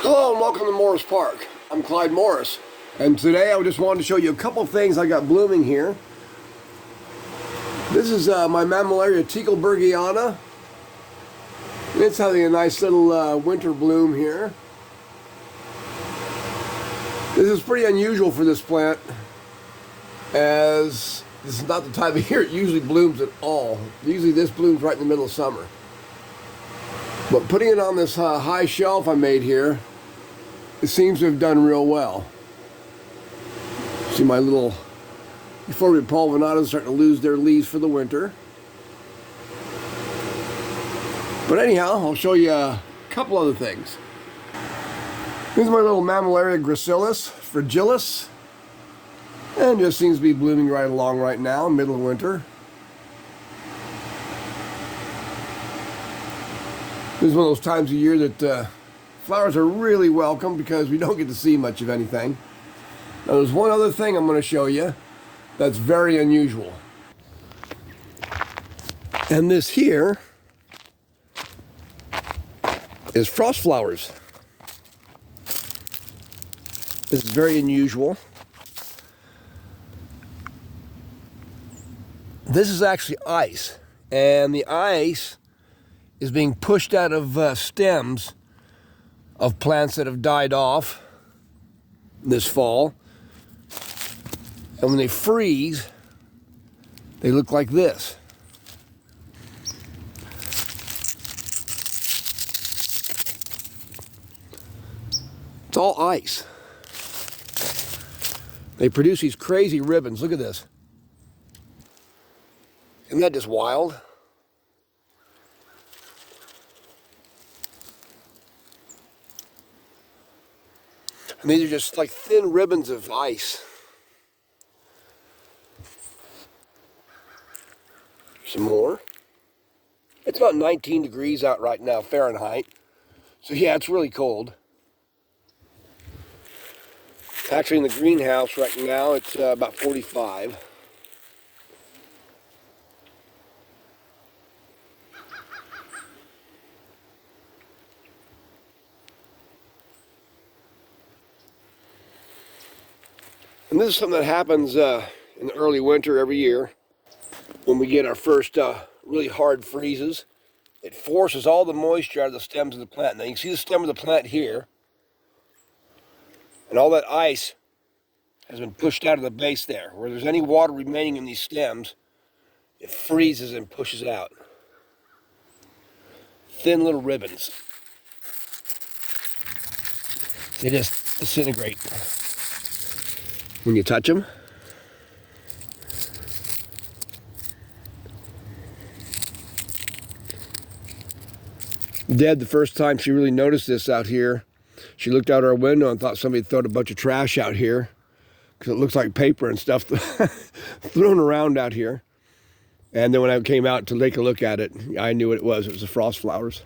Hello and welcome to Morris Park. I'm Clyde Morris, and today I just wanted to show you a couple things I got blooming here. This is my Mammillaria Tekelbergiana. It's having a nice little winter bloom here. This is pretty unusual for this plant, as this is not the time of year it usually blooms at all. Usually this blooms right in the middle of summer. But putting it on this high shelf I made here, it seems to have done real well. See my little Euphorbia pulvinata starting to lose their leaves for the winter. But anyhow, I'll show you a couple other things. Here's my little Mammillaria gracilis fragilis, and just seems to be blooming right along right now, middle of winter. This is one of those times of year that flowers are really welcome because we don't get to see much of anything. Now there's one other thing I'm going to show you that's very unusual. And this here is frost flowers. This is very unusual. This is actually ice, and the ice is being pushed out of stems of plants that have died off this fall. And when they freeze, they look like this. It's all ice. They produce these crazy ribbons. Look at this. Isn't that just wild? And these are just like thin ribbons of ice. Some more. It's about 19 degrees out right now, Fahrenheit. So yeah, it's really cold. Actually in the greenhouse right now, it's about 45. And this is something that happens in the early winter every year when we get our first really hard freezes. It forces all the moisture out of the stems of the plant. Now you can see the stem of the plant here, and all that ice has been pushed out of the base there. Where there's any water remaining in these stems, it freezes and pushes out. Thin little ribbons. They just disintegrate when you touch them. Deb, the first time she really noticed this out here, she looked out our window and thought somebody had thrown a bunch of trash out here, because it looks like paper and stuff thrown around out here. And then when I came out to take a look at it, I knew what it was. It was the frost flowers.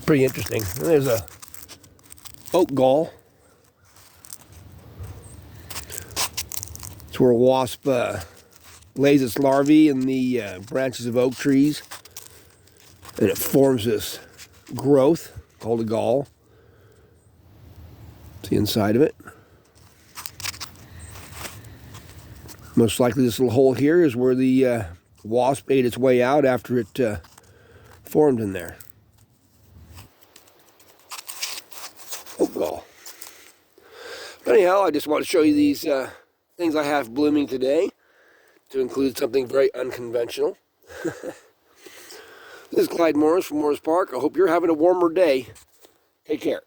Pretty interesting. And there's a oak gall. It's where a wasp lays its larvae in the branches of oak trees, and it forms this growth called a gall. It's the inside of it. Most likely this little hole here is where the wasp ate its way out after it formed in there. Oak gall. But anyhow, I just want to show you these things I have blooming today, to include something very unconventional. This is Clyde Morris from Morris Park. I hope you're having a warmer day. Take care.